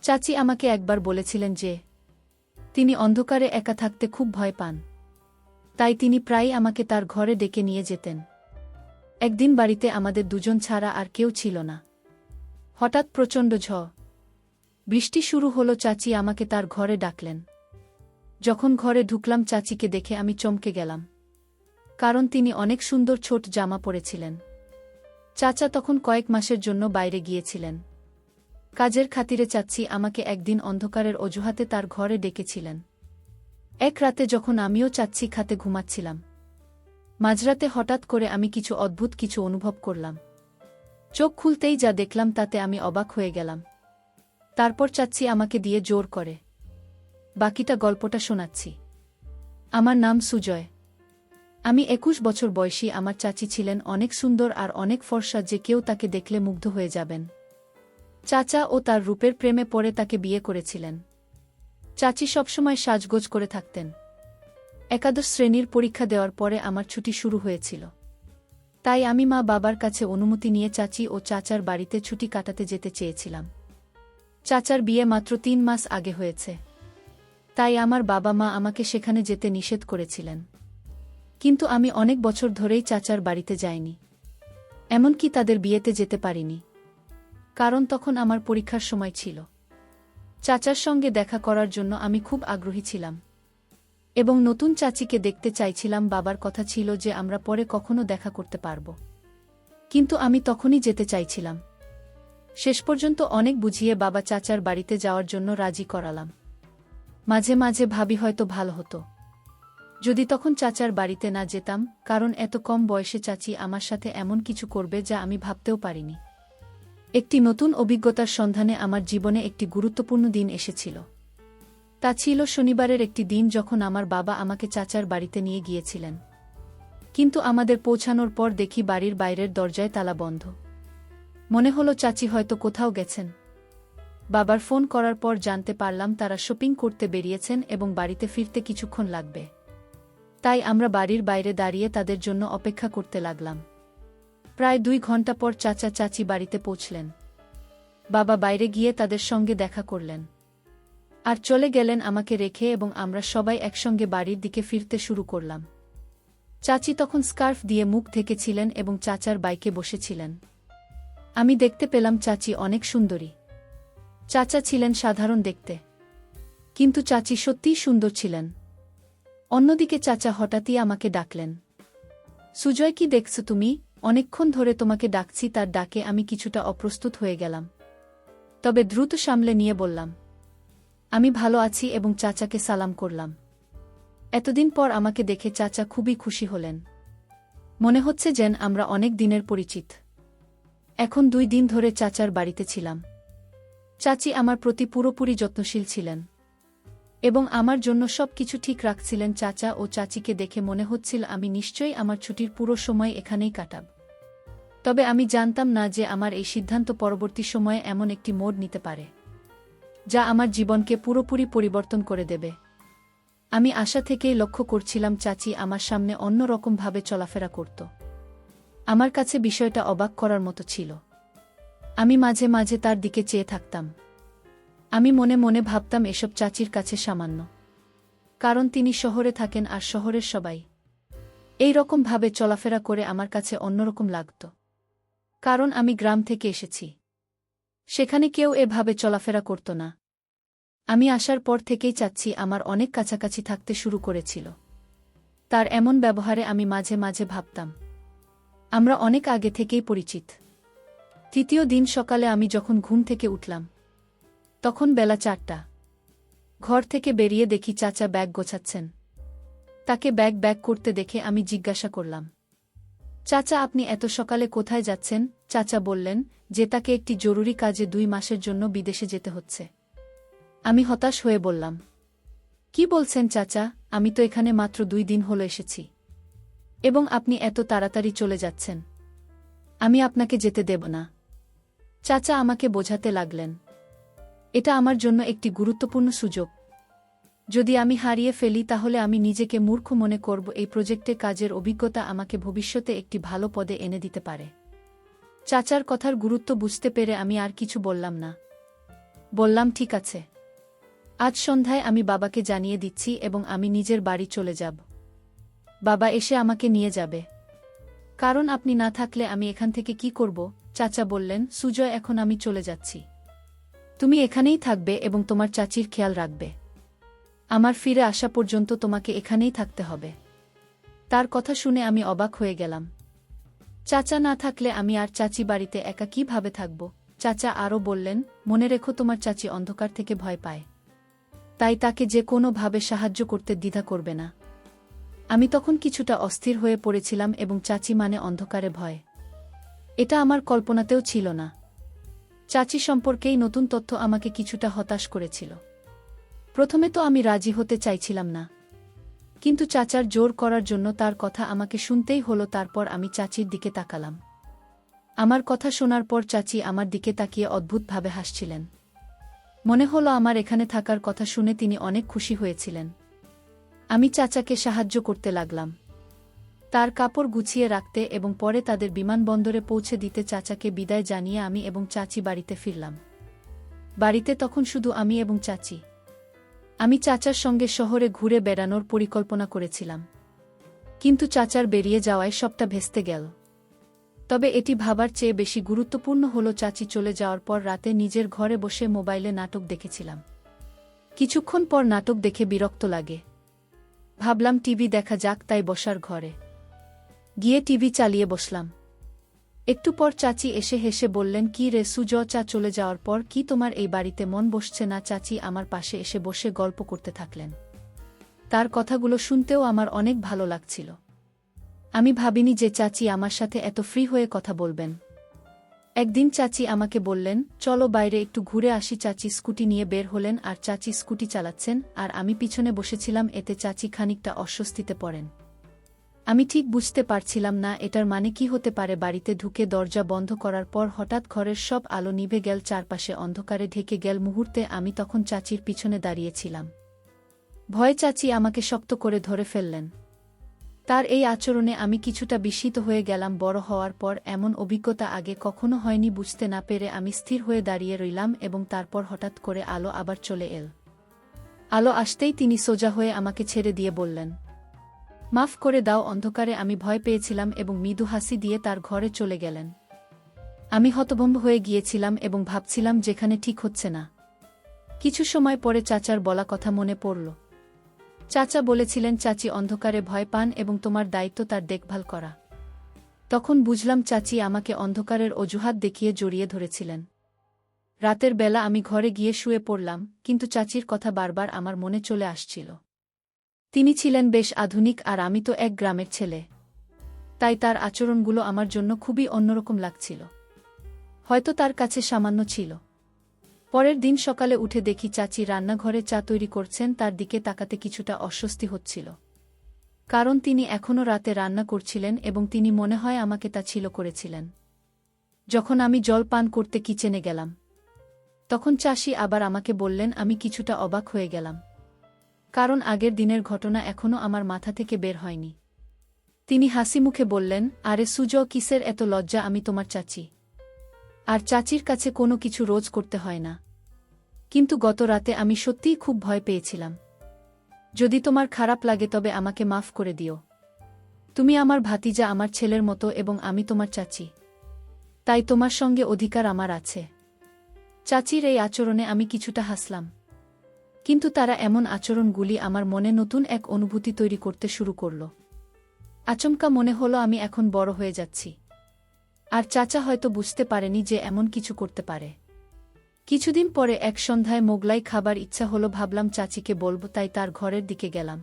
চাচি আমাকে একবার বলেছিলেন যে তিনি অন্ধকারে একা থাকতে খুব ভয় পান, তাই তিনি প্রায়ই আমাকে তার ঘরে ডেকে নিয়ে যেতেন। একদিন বাড়িতে আমাদের দুজন ছাড়া আর কেউ ছিল না। হঠাৎ প্রচণ্ড বৃষ্টি শুরু হলো। চাচি আমাকে তার ঘরে ডাকলেন। যখন ঘরে ঢুকলাম চাচিকে দেখে আমি চমকে গেলাম, কারণ তিনি অনেক সুন্দর ছোট জামা পরেছিলেন। চাচা তখন কয়েক মাসের জন্য বাইরে গিয়েছিলেন। কাজের খাতিরে চাচি আমাকে একদিন অন্ধকারের অজুহাতে তার ঘরে ডেকেছিলেন। এক রাতে যখন আমিও চাচি খাতে ঘুমাচ্ছিলাম, মাঝরাতে হঠাৎ করে আমি কিছু অদ্ভুত কিছু অনুভব করলাম। চোখ খুলতেই যা দেখলাম তাতে আমি অবাক হয়ে গেলাম। তারপর চাচি আমাকে দিয়ে জোর করে বাকিটা গল্পটা শোনাচ্ছি। আমার নাম সুজয়। আমি 21 বছর বয়সী। আমার চাচি ছিলেন অনেক সুন্দর আর অনেক ফর্সা, যে কেউ তাকে দেখলে মুগ্ধ হয়ে যাবেন। চাচা ও তার রূপের প্রেমে পড়ে তাকে বিয়ে করেছিলেন। চাচি সবসময় সাজগোজ করে থাকতেন। একাদশ শ্রেণীর পরীক্ষা দেওয়ার পরে আমার ছুটি শুরু হয়েছিল, তাই আমি মা বাবার কাছে অনুমতি নিয়ে চাচি ও চাচার বাড়িতে ছুটি কাটাতে যেতে চেয়েছিলাম। চাচার বিয়ে মাত্র 3 মাস আগে হয়েছে, তাই আমার বাবা মা আমাকে সেখানে যেতে নিষেধ করেছিলেন। কিন্তু আমি অনেক বছর ধরেই চাচার বাড়িতে যাইনি, এমনকি তাদের বিয়েতে যেতে পারিনি, কারণ তখন আমার পরীক্ষার সময় ছিল। চাচার সঙ্গে দেখা করার জন্য আমি খুব আগ্রহী ছিলাম এবং নতুন চাচিকে দেখতে চাইছিলাম। বাবার কথা ছিল যে আমরা পরে কখনো দেখা করতে পারব, কিন্তু আমি তখনই যেতে চাইছিলাম। শেষ পর্যন্ত অনেক বুঝিয়ে বাবা চাচার বাড়িতে যাওয়ার জন্য রাজি করালাম। মাঝে মাঝে ভাবি হয়তো ভালো হতো যদি তখন চাচার বাড়িতে না যেতাম, কারণ এত কম বয়সে চাচি আমার সাথে এমন কিছু করবে যা আমি ভাবতেও পারিনি। একটি নতুন অভিজ্ঞতার সন্ধানে আমার জীবনে একটি গুরুত্বপূর্ণ দিন এসেছিল। তা ছিল শনিবারের একটি দিন, যখন আমার বাবা আমাকে চাচার বাড়িতে নিয়ে গিয়েছিলেন। কিন্তু আমাদের পৌঁছানোর পর দেখি বাড়ির বাইরের দরজায় তালা বন্ধ। মনে হলো চাচি হয়তো কোথাও গেছেন। বাবার ফোন করার পর জানতে পারলাম তারা শপিং করতে বেরিয়েছেন এবং বাড়িতে ফিরতে কিছুক্ষণ লাগবে। তাই আমরা বাড়ির বাইরে দাঁড়িয়ে তাদের জন্য অপেক্ষা করতে লাগলাম। প্রায় 2 ঘন্টা পর চাচা চাচি বাড়িতে পৌঁছলেন। বাবা বাইরে গিয়ে তাদের সঙ্গে দেখা করলেন আর চলে গেলেন আমাকে রেখে, এবং আমরা সবাই একসঙ্গে বাড়ির দিকে ফিরতে শুরু করলাম। চাচি তখন স্কার্ফ দিয়ে মুখ ঢেকেছিলেন এবং চাচার বাইকে বসেছিলেন। আমি দেখতে পেলাম চাচি অনেক সুন্দরী। চাচা ছিলেন সাধারণ দেখতে, কিন্তু চাচি সত্যিই সুন্দর ছিলেন। অন্যদিকে চাচা হঠাৎই আমাকে ডাকলেন, সুজয়, কি দেখছো তুমি? অনেকক্ষণ ধরে তোমাকে ডাকছি। তার ডাকে আমি কিছুটা অপ্রস্তুত হয়ে গেলাম, তবে দ্রুত সামলে নিয়ে বললাম, আমি ভালো আছি, এবং চাচাকে সালাম করলাম। এতদিন পর আমাকে দেখে চাচা খুবই খুশি হলেন। মনে হচ্ছে যেন আমরা অনেক দিনের পরিচিত। এখন 2 দিন ধরে চাচার বাড়িতে ছিলাম। চাচি আমার প্রতি পুরোপুরি যত্নশীল ছিলেন এবং আমার জন্য সব কিছু ঠিক রাখছিলেন। চাচা ও চাচিকে দেখে মনে হচ্ছিল আমি নিশ্চয়ই আমার ছুটির পুরো সময় এখানেই কাটাব। তবে আমি জানতাম না যে আমার এই সিদ্ধান্ত পরবর্তী সময়ে এমন একটি মোড় নিতে পারে যা আমার জীবনকে পুরোপুরি পরিবর্তন করে দেবে। আমি আশা থেকেই লক্ষ্য করছিলাম চাচি আমার সামনে অন্য রকমভাবে চলাফেরা করত। আমার কাছে বিষয়টা অবাক করার মতো ছিল। আমি মাঝে মাঝে তার দিকে চেয়ে থাকতাম। আমি মনে মনে ভাবতাম এসব চাচির কাছে সামান্য, কারণ তিনি শহরে থাকেন আর শহরের সবাই এই রকমভাবে চলাফেরা করে আমার কাছে অন্যরকম লাগত। কারণ আমি গ্রাম থেকে এসেছি, সেখানে কেউ এভাবে চলাফেরা করত না। আমি আসার পর থেকেই চাচ্ছি আমার অনেক কাছাকাছি থাকতে শুরু করেছিল। তার এমন ব্যবহারে আমি মাঝে মাঝে ভাবতাম আমরা অনেক আগে থেকেই পরিচিত। তৃতীয় দিন সকালে আমি যখন ঘুম থেকে উঠলাম, তখন বেলা 4টা। ঘর থেকে বেরিয়ে দেখি চাচা ব্যাগ গোছাচ্ছেন। তাকে ব্যাগ করতে দেখে আমি জিজ্ঞাসা করলাম, চাচা, আপনি এত সকালে কোথায় যাচ্ছেন? চাচা বললেন যে তাকে একটি জরুরি কাজে 2 মাসের জন্য বিদেশে যেতে হচ্ছে। আমি হতাশ হয়ে বললাম, কি বলছেন চাচা? আমি তো এখানে মাত্র 2 দিন হলো এসেছি, এবং আপনি এত তাড়াতাড়ি চলে যাচ্ছেন। আমি আপনাকে যেতে দেব না। চাচা আমাকে বোঝাতে লাগলেন, এটা আমার জন্য একটি গুরুত্বপূর্ণ সুযোগ। যদি আমি হারিয়ে ফেলি তাহলে আমি নিজেকে মূর্খ মনে করব। এই প্রজেক্টে কাজের অভিজ্ঞতা আমাকে ভবিষ্যতে একটি ভালো পদে এনে দিতে পারে। চাচার কথার গুরুত্ব বুঝতে পেরে আমি আর কিছু বললাম না। বললাম ঠিক আছে। আজ সন্ধ্যায় আমি বাবাকে জানিয়ে দিচ্ছি এবং আমি নিজের বাড়ি চলে যাব। বাবা এসে আমাকে নিয়ে যাবে। কারণ আপনি না থাকলে আমি এখান থেকে কি করব? চাচা বললেন, সুজয় এখন আমি চলে যাচ্ছি। তুমি এখানেই থাকবে এবং তোমার চাচির খেয়াল রাখবে। আমার ফিরে আসা পর্যন্ত তোমাকে এখানেই থাকতে হবে। তার কথা শুনে আমি অবাক হয়ে গেলাম। চাচা না থাকলে আমি আর চাচি বাড়িতে একা কিভাবে থাকব? চাচা আরও বললেন, মনে রেখো তোমার চাচি অন্ধকার থেকে ভয় পায়। তাই তাকে যে কোনোভাবে সাহায্য করতে দ্বিধা করবে না। আমি তখন কিছুটা অস্থির হয়ে পড়েছিলাম এবং চাচি মানে অন্ধকারে ভয়। এটা আমার কল্পনাতেও ছিল না। চাচি সম্পর্কেই নতুন তথ্য আমাকে কিছুটা হতাশ করেছিল। প্রথমে তো আমি রাজি হতে চাইছিলাম না, কিন্তু চাচার জোর করার জন্য তার কথা আমাকে শুনতেই হলো। তারপর আমি চাচির দিকে তাকালাম। আমার কথা শোনার পর চাচি আমার দিকে তাকিয়ে অদ্ভুতভাবে হাসছিলেন। মনে হলো আমার এখানে থাকার কথা শুনে তিনি অনেক খুশি হয়েছিলেন। আমি চাচাকে সাহায্য করতে লাগলাম, তার কাপড় গুছিয়ে রাখতে এবং পরে তাদের বিমানবন্দরে পৌঁছে দিতে। চাচাকে বিদায় জানিয়ে আমি এবং চাচি বাড়িতে ফিরলাম। বাড়িতে তখন শুধু আমি এবং চাচি। আমি চাচার সঙ্গে শহরে ঘুরে বেড়ানোর পরিকল্পনা করেছিলাম, কিন্তু চাচার বেরিয়ে যাওয়ায় সবটা ভেস্তে গেল। তবে এটি ভাবার চেয়ে বেশি গুরুত্বপূর্ণ হলো চাচি চলে যাওয়ার পর রাতে নিজের ঘরে বসে মোবাইলে নাটক দেখেছিলাম। কিছুক্ষণ পর নাটক দেখে বিরক্ত লাগে। ভাবলাম টিভি দেখা যাক, তাই বসার ঘরে গিয়ে টিভি চালিয়ে বসলাম। একটু পর চাচি এসে হেসে বললেন, কি রে সুজয়, চা চলে যাওয়ার পর কি তোমার এই বাড়িতে মন বসছে না? চাচি আমার পাশে এসে বসে গল্প করতে থাকলেন। তার কথাগুলো শুনতেও আমার অনেক ভালো লাগছিল। আমি ভাবিনি যে চাচি আমার সাথে এত ফ্রি হয়ে কথা বলবেন। একদিন চাচি আমাকে বললেন, চলো বাইরে একটু ঘুরে আসি। চাচি স্কুটি নিয়ে বের হলেন আর চাচি স্কুটি চালাচ্ছেন আর আমি পিছনে বসেছিলাম। এতে চাচি খানিকটা অস্বস্তিতে পড়েন। আমি ঠিক বুঝতে পারছিলাম না এটার মানে কি হতে পারে। বাড়িতে ঢুকে দরজা বন্ধ করার পর হঠাৎ ঘরের সব আলো নিভে গেল, চারপাশে অন্ধকারে ঢেকে গেল। মুহূর্তে আমি তখন চাচির পিছনে দাঁড়িয়েছিলাম। ভয়ে চাচি আমাকে শক্ত করে ধরে ফেললেন। তার এই আচরণে আমি কিছুটা বিস্মিত হয়ে গেলাম। বড় হওয়ার পর এমন অভিজ্ঞতা আগে কখনো হয়নি। বুঝতে না পেরে আমি স্থির হয়ে দাঁড়িয়ে রইলাম এবং তারপর হঠাৎ করে আলো আবার চলে এল। আলো আসতেই তিনি সোজা হয়ে আমাকে ছেড়ে দিয়ে বললেন, মাফ করে দাও। অন্ধকারে আমি ভয় পেয়েছিলাম এবং মৃদু হাসি দিয়ে তার ঘরে চলে গেলেন। আমি হতভম্ব হয়ে গিয়েছিলাম এবং ভাবছিলাম যেখানে ঠিক হচ্ছে না। কিছু সময় পরে চাচার বলা কথা মনে পড়ল। চাচা বলেছিলেন চাচি অন্ধকারে ভয় পান এবং তোমার দায়িত্ব তার দেখভাল করা। তখন বুঝলাম চাচি আমাকে অন্ধকারের অজুহাত দেখিয়ে জড়িয়ে ধরেছিলেন। রাতের বেলা আমি ঘরে গিয়ে শুয়ে পড়লাম, কিন্তু চাচির কথা বারবার আমার মনে চলে আসছিল। তিনি ছিলেন বেশ আধুনিক আর আমি তো এক গ্রামের ছেলে। তাই তার আচরণগুলো আমার জন্য খুবই অন্যরকম লাগছিল। হয়তো তার কাছে সামান্য ছিল। পরের দিন সকালে উঠে দেখি চাচি রান্নাঘরে চা তৈরি করছেন। তার দিকে তাকাতে কিছুটা অস্বস্তি হচ্ছিল, কারণ তিনি এখনও রাতে রান্না করছিলেন এবং তিনি মনে হয় আমাকে তা ছিল করেছিলেন। যখন আমি জল পান করতে কিচেনে গেলাম, তখন চাচি আবার আমাকে বললেন। আমি কিছুটা অবাক হয়ে গেলাম, কারণ আগের দিনের ঘটনা এখনও আমার মাথা থেকে বের হয়নি। তিনি হাসি মুখে বললেন, আরে সুজয়, কিসের এত লজ্জা? আমি তোমার চাচি, আর চাচির কাছে কোনো কিছু রোজ করতে হয় না। কিন্তু গত রাতে আমি সত্যিই খুব ভয় পেয়েছিলাম। যদি তোমার খারাপ লাগে তবে আমাকে মাফ করে দিও। তুমি আমার ভাতিজা, আমার ছেলের মতো, এবং আমি তোমার চাচি, তাই তোমার সঙ্গে অধিকার আমার আছে। চাচির এই আচরণে আমি কিছুটা হাসলাম, কিন্তু তারা এমন আচরণগুলি আমার মনে নতুন এক অনুভূতি তৈরি করতে শুরু করল। আচমকা মনে হলো আমি এখন বড় হয়ে যাচ্ছি, আর চাচা হয়তো বুঝতে পারেনি যে এমন কিছু করতে পারে। কিছুদিন পরে এক সন্ধ্যায় মোগলাই খাবার ইচ্ছা হলো। ভাবলাম চাচিকে বলবো, তাই তার ঘরের দিকে গেলাম।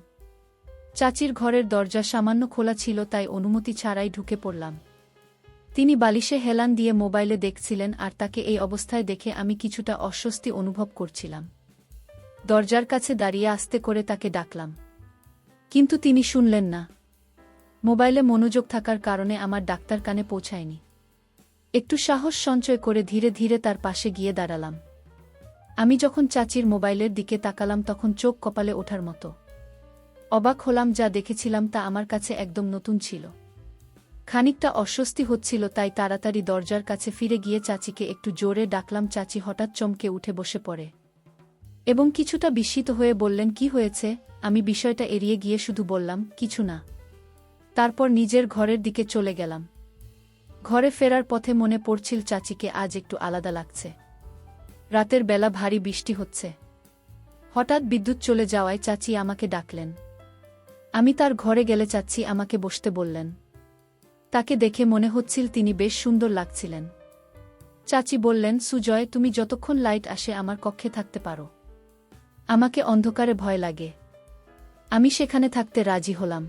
চাচির ঘরের দরজা সামান্য খোলা ছিল, তাই অনুমতি ছাড়াই ঢুকে পড়লাম। তিনি বালিশে হেলান দিয়ে মোবাইলে দেখছিলেন, আর তাকে এই অবস্থায় দেখে আমি কিছুটা অস্বস্তি অনুভব করছিলাম। দরজার কাছে দাঁড়িয়ে আস্তে করে তাকে ডাকলাম, কিন্তু তিনি শুনলেন না। মোবাইলে মনোযোগ থাকার কারণে আমার ডাক্তার কানে পৌঁছায়নি। একটু সাহস সঞ্চয় করে ধীরে ধীরে তার পাশে গিয়ে দাঁড়ালাম। আমি যখন চাচির মোবাইলের দিকে তাকালাম তখন চোখ কপালে ওঠার মতো। অবাক হলাম, যা দেখেছিলাম তা আমার কাছে একদম নতুন ছিল। খানিকটা অস্বস্তি হচ্ছিল, তাই তাড়াতাড়ি দরজার কাছে ফিরে গিয়ে চাচিকে একটু জোরে ডাকলাম। চাচি হঠাৎ চমকে উঠে বসে পড়ে এবং কিছুটা বিস্মিত হয়ে বললেন, কি হয়েছে? আমি বিষয়টা এড়িয়ে গিয়ে শুধু বললাম, কিছু না। তারপর নিজের ঘরের দিকে চলে গেলাম। ঘরে ফেরার পথে মনে পড়ছিল চাচিকে আজ একটু আলাদা লাগছে। রাতের বেলা ভারী বৃষ্টি হচ্ছে। হঠাৎ বিদ্যুৎ চলে যাওয়ায় চাচি আমাকে ডাকলেন। আমি তার ঘরে গেলে চাচি আমাকে বসতে বললেন। তাকে দেখে মনে হচ্ছিল তিনি বেশ সুন্দর লাগছিলেন। চাচি বললেন, সুজয়, তুমি যতক্ষণ লাইট আসে আমার কক্ষে থাকতে পারো। আমাকে অন্ধকারে ভয় লাগে। আমি সেখানে থাকতে রাজি হলাম।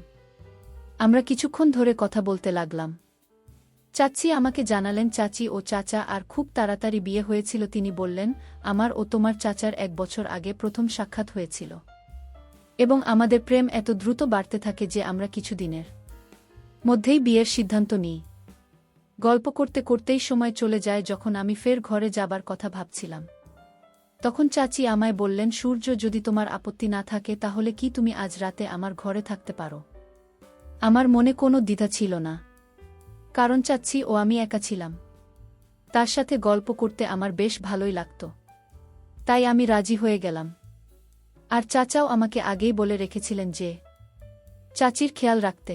আমরা কিছুক্ষণ ধরে কথা বলতে লাগলাম। চাচি আমাকে জানালেন চাচি ও চাচা আর খুব তাড়াতাড়ি বিয়ে হয়েছিল। তিনি বললেন, আমার ও তোমার চাচার 1 বছর আগে প্রথম সাক্ষাৎ হয়েছিল এবং আমাদের প্রেম এত দ্রুত বাড়তে থাকে যে আমরা কিছুদিনের মধ্যেই বিয়ের সিদ্ধান্ত নিই। গল্প করতে করতেই সময় চলে যায়। যখন আমি ফের ঘরে যাবার কথা ভাবছিলাম, তখন চাচি আমায় বললেন, সূর্য, যদি তোমার আপত্তি না থাকে তাহলে কি তুমি আজ রাতে আমার ঘরে থাকতে পারো? আমার মনে কোনো দ্বিধা ছিল না, কারণ চাচি ও আমি একা ছিলাম। তার সাথে গল্প করতে আমার বেশ ভালোই লাগত। তাই আমি রাজি হয়ে গেলাম। আর চাচাও আমাকে আগেই বলে রেখেছিলেন যে চাচির খেয়াল রাখতে।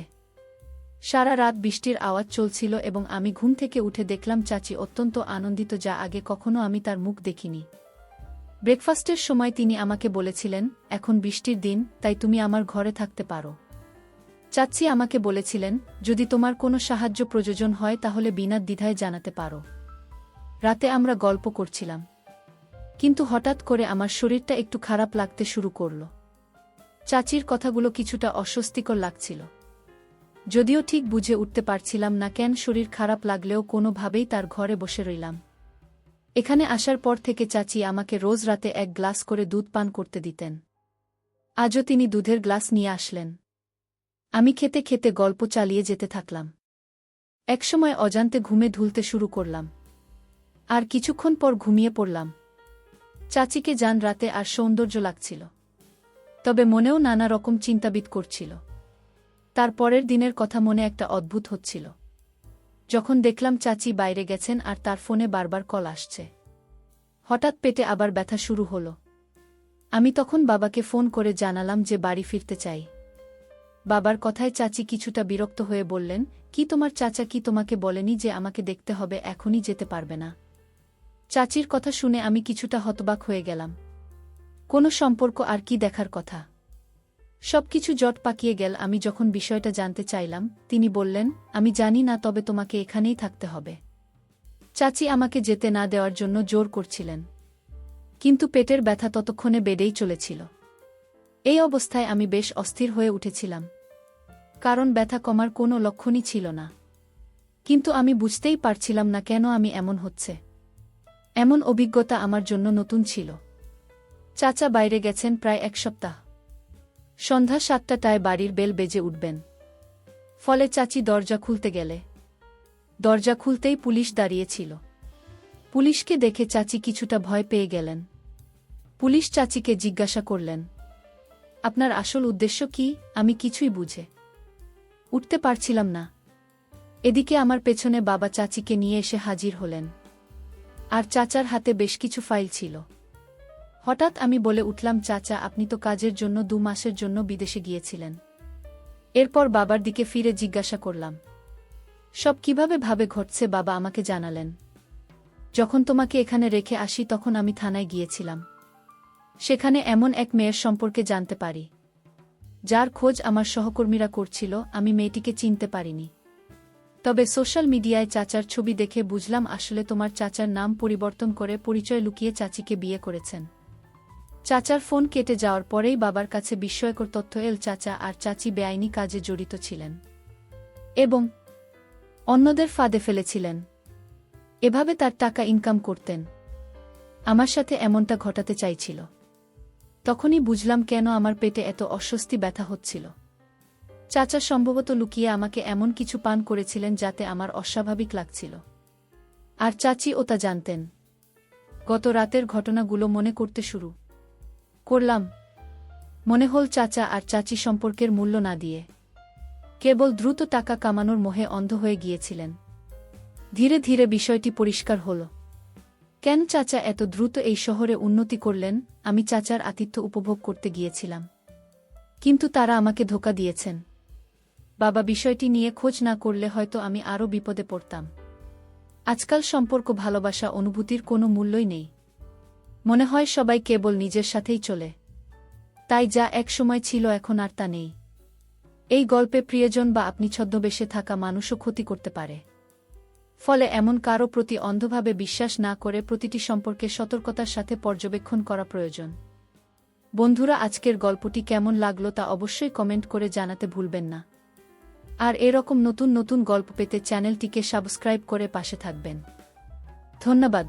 সারা রাত বৃষ্টির আওয়াজ চলছিল এবং আমি ঘুম থেকে উঠে দেখলাম চাচি অত্যন্ত আনন্দিত, যা আগে কখনো আমি তার মুখ দেখিনি। ব্রেকফাস্টের সময় তিনি আমাকে বলেছিলেন, এখন বৃষ্টির দিন, তাই তুমি আমার ঘরে থাকতে পারো। চাচি আমাকে বলেছিলেন, যদি তোমার কোনো সাহায্য প্রয়োজন হয় তাহলে বিনা দ্বিধায় জানাতে পারো। রাতে আমরা গল্প করছিলাম, কিন্তু হঠাৎ করে আমার শরীরটা একটু খারাপ লাগতে শুরু করল। চাচির কথাগুলো কিছুটা অস্বস্তিকর লাগছিল, যদিও ঠিক বুঝে উঠতে পারছিলাম না কেন শরীর খারাপ লাগলেও কোনোভাবেই তার ঘরে বসে রইলাম। এখানে আসার পর থেকে চাচি আমাকে রোজ রাতে 1 গ্লাস করে দুধ পান করতে দিতেন। আজও তিনি দুধের গ্লাস নিয়ে আসলেন। আমি খেতে খেতে গল্প চালিয়ে যেতে থাকলাম। একসময় অজান্তে ঘুমে ঢুলতে শুরু করলাম, আর কিছুক্ষণ পর ঘুমিয়ে পড়লাম। চাচিকে জান রাতে আর সৌন্দর্য লাগছিল, তবে মনেও নানা রকম চিন্তাবিদ করছিল। তার পরের দিনের কথা মনে একটা অদ্ভুত হচ্ছিল, যখন দেখলাম চাচি বাইরে গেছেন আর তার ফোনে বারবার কল আসছে। হঠাৎ পেটে আবার ব্যথা শুরু হলো। আমি তখন বাবাকে ফোন করে জানালাম যে বাড়ি ফিরতে চাই। বাবার কথায় চাচি কিছুটা বিরক্ত হয়ে বললেন, কি তোমার চাচা কি তোমাকে বলেনি যে আমাকে দেখতে হবে, এখনই যেতে পারবে না? চাচির কথা শুনে আমি কিছুটা হতবাক হয়ে গেলাম। কোনো সম্পর্ক আর কি দেখার কথা? সবকিছু জট পাকিয়ে গেল। আমি যখন বিষয়টা জানতে চাইলাম, তিনি বললেন, আমি জানি না, তবে তোমাকে এখানেই থাকতে হবে। চাচি আমাকে যেতে না দেওয়ার জন্য জোর করছিলেন, কিন্তু পেটের ব্যথা ততক্ষণে বেড়েই চলেছিল। এই অবস্থায় আমি বেশ অস্থির হয়ে উঠেছিলাম, কারণ ব্যথা কমার কোনো লক্ষণই ছিল না। কিন্তু আমি বুঝতেই পারছিলাম না কেন আমি এমন হচ্ছে। এমন অভিজ্ঞতা আমার জন্য নতুন ছিল। চাচা বাইরে গেছেন প্রায় 1 সপ্তাহ। সন্ধ্যা 7টায় বাড়ির বেল বেজে উঠবেন। ফলে চাচি দরজা খুলতে গেলে দরজা খুলতেই পুলিশ দাঁড়িয়েছিল। পুলিশকে দেখে চাচি কিছুটা ভয় পেয়ে গেলেন। পুলিশ চাচিকে জিজ্ঞাসা করলেন, আপনার আসল উদ্দেশ্য কি? আমি কিছুই বুঝে উঠতে পারছিলাম না। এদিকে আমার পেছনে বাবা চাচিকে নিয়ে এসে হাজির হলেন, আর চাচার হাতে বেশ কিছু ফাইল ছিল। হঠাৎ আমি বলে উঠলাম, চাচা, আপনি তো কাজের জন্য 2 মাসের জন্য বিদেশে গিয়েছিলেন। এরপর বাবার দিকে ফিরে জিজ্ঞাসা করলাম, সব কিভাবে ভাবে ঘটছে? বাবা আমাকে জানালেন, যখন তোমাকে এখানে রেখে আসি তখন আমি থানায় গিয়েছিলাম। সেখানে এমন এক মেয়ের সম্পর্কে জানতে পারি, যার খোঁজ আমার সহকর্মীরা করছিল। আমি মেয়েটিকে চিনতে পারিনি, তবে সোশ্যাল মিডিয়ায় চাচার ছবি দেখে বুঝলাম আসলে তোমার চাচার নাম পরিবর্তন করে পরিচয় লুকিয়ে চাচিকে বিয়ে করেছেন। চাচার ফোন কেটে যাওয়ার পরেই বাবার কাছে বিস্ময়কর তথ্য এল, চাচা আর চাচি বেআইনি কাজে জড়িত ছিলেন এবং অন্যদের ফাঁদে ফেলেছিলেন। এভাবে তার টাকা ইনকাম করতেন। আমার সাথে এমনটা ঘটাতে চাইছিল। তখনই বুঝলাম কেন আমার পেটে এত অস্বস্তি ব্যথা হচ্ছিল। চাচা সম্ভবত লুকিয়ে আমাকে এমন কিছু পান করেছিলেন যাতে আমার অস্বাভাবিক লাগছিল, আর চাচি ও তা জানতেন। গত রাতের ঘটনাগুলো মনে করতে শুরু করলাম। মনে হল চাচা আর চাচি সম্পর্কের মূল্য না দিয়ে কেবল দ্রুত টাকা কামানোর মোহে অন্ধ হয়ে গিয়েছিলেন। ধীরে ধীরে বিষয়টি পরিষ্কার হল। কেন চাচা এত দ্রুত এই শহরে উন্নতি করলেন? আমি চাচার আতিথ্য উপভোগ করতে গিয়েছিলাম, কিন্তু তারা আমাকে ধোঁকা দিয়েছেন। বাবা বিষয়টি নিয়ে খোঁজ না করলে হয়তো আমি আরও বিপদে পড়তাম। আজকাল সম্পর্ক, ভালোবাসা, অনুভূতির কোনো মূল্যই নেই। মনে হয় সবাই কেবল নিজের সাথেই চলে। তাই যা এক সময় ছিল এখন আর তা নেই। এই গল্পে প্রিয়জন বা আপনি ছদ্মবেশে থাকা মানুষও ক্ষতি করতে পারে। ফলে এমন কারও প্রতি অন্ধভাবে বিশ্বাস না করে প্রতিটি সম্পর্কে সতর্কতার সাথে পর্যবেক্ষণ করা প্রয়োজন। বন্ধুরা, আজকের গল্পটি কেমন লাগলো তা অবশ্যই কমেন্ট করে জানাতে ভুলবেন না। আর এরকম নতুন নতুন গল্প পেতে চ্যানেলটিকে সাবস্ক্রাইব করে পাশে থাকবেন। ধন্যবাদ।